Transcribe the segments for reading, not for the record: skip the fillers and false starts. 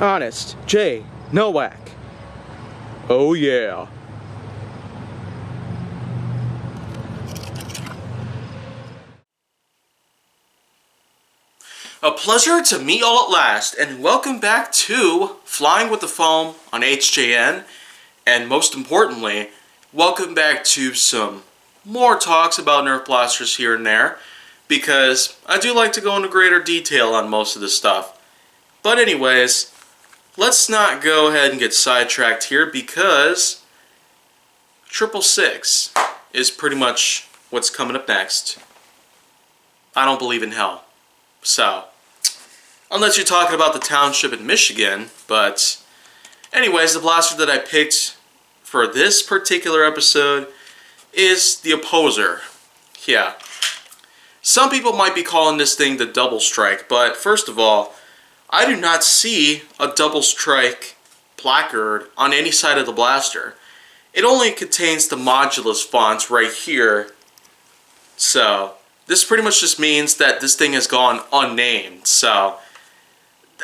Honest J. Nowak. Oh yeah. A pleasure to meet all at last, and welcome back to Flying with the Foam on HJN, and most importantly, welcome back to some more talks about Nerf blasters here and there, because I do like to go into greater detail on most of this stuff. But anyways, let's not go ahead and get sidetracked here, because 666 is pretty much what's coming up next. I don't believe in hell, so unless you're talking about the township in Michigan. But anyways, the blaster that I picked for this particular episode is the Opposer. Yeah. Some people might be calling this thing the Double Strike, but first of all, I do not see a Double Strike placard on any side of the blaster. It only contains the Modulus fonts right here. So this pretty much just means that this thing has gone unnamed. So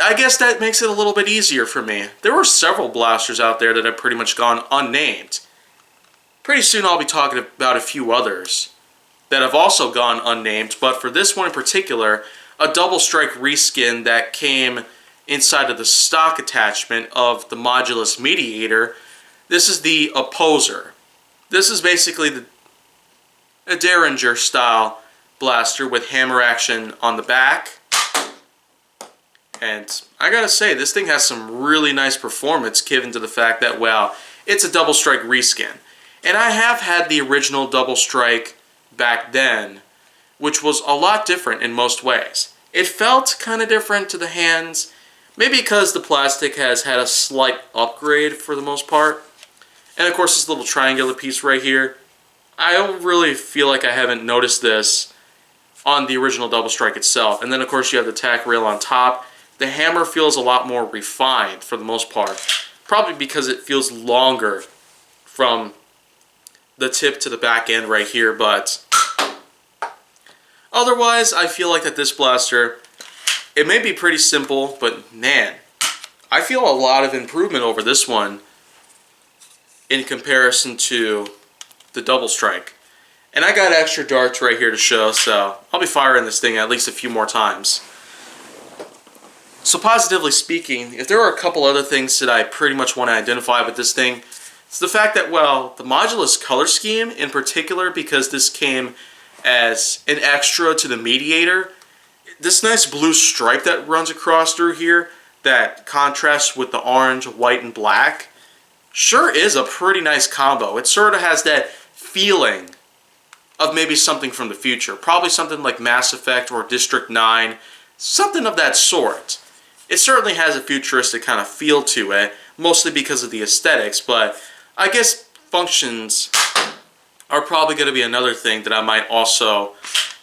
I guess that makes it a little bit easier for me. There were several blasters out there that have pretty much gone unnamed. Pretty soon I'll be talking about a few others that have also gone unnamed, but for this one in particular, a Double Strike reskin that came inside of the stock attachment of the Modulus Mediator. This is the Opposer. This is basically a Derringer style blaster with hammer action on the back. And I gotta say, this thing has some really nice performance given to the fact that, well, it's a Double Strike reskin. And I have had the original Double Strike back then, which was a lot different in most ways. It felt kind of different to the hands, maybe because the plastic has had a slight upgrade for the most part. And of course this little triangular piece right here, I don't really feel like I haven't noticed this on the original Double Strike itself. And then of course you have the tack rail on top. The hammer feels a lot more refined for the most part, probably because it feels longer from the tip to the back end right here, but otherwise I feel like that this blaster, it may be pretty simple, but man, I feel a lot of improvement over this one in comparison to the Double Strike. And I got extra darts right here to show, so I'll be firing this thing at least a few more times. So positively speaking, if there are a couple other things that I pretty much want to identify with this thing, it's the fact that, well, the Modulus color scheme in particular, because this came as an extra to the Mediator, this nice blue stripe that runs across through here that contrasts with the orange, white, and black sure is a pretty nice combo. It sort of has that feeling of maybe something from the future. Probably something like Mass Effect or District 9, something of that sort. It certainly has a futuristic kind of feel to it, mostly because of the aesthetics, but I guess functions are probably going to be another thing that I might also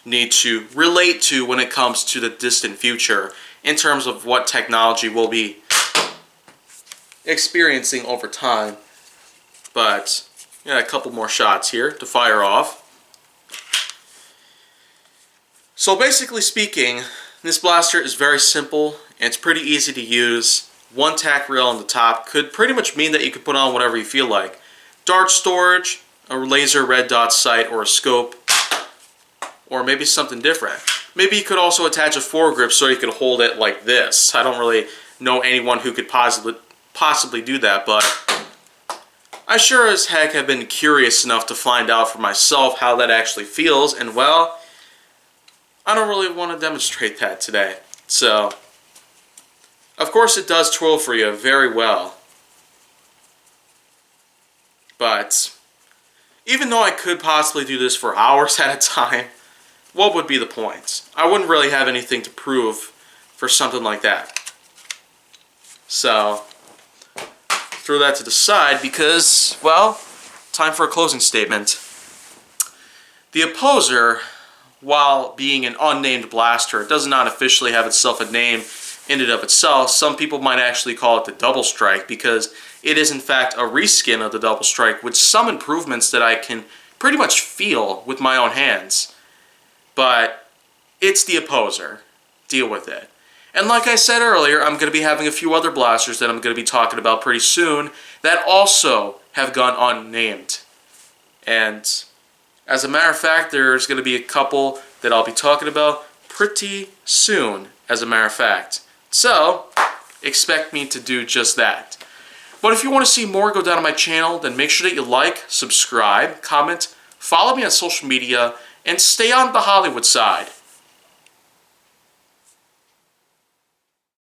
need to relate to when it comes to the distant future in terms of what technology we'll be experiencing over time. But yeah, a couple more shots here to fire off. So basically speaking, this blaster is very simple and it's pretty easy to use. One tack rail on the top could pretty much mean that you could put on whatever you feel like. Dart storage, a laser red dot sight, or a scope, or maybe something different. Maybe you could also attach a foregrip so you could hold it like this. I don't really know anyone who could possibly do that, but I sure as heck have been curious enough to find out for myself how that actually feels, and well, I don't really want to demonstrate that today. So, of course it does twirl for you very well. But even though I could possibly do this for hours at a time, what would be the point? I wouldn't really have anything to prove for something like that. So, throw that to the side because, well, time for a closing statement. The Opposer, while being an unnamed blaster, it does not officially have itself a name in and of itself. Some people might actually call it the Double Strike because it is in fact a reskin of the Double Strike with some improvements that I can pretty much feel with my own hands. But it's the Opposer. Deal with it. And like I said earlier, I'm going to be having a few other blasters that I'm going to be talking about pretty soon that also have gone unnamed. And as a matter of fact, there's going to be a couple that I'll be talking about pretty soon, as a matter of fact. So, expect me to do just that. But if you want to see more go down on my channel, then make sure that you like, subscribe, comment, follow me on social media, and stay on the Hollywood side.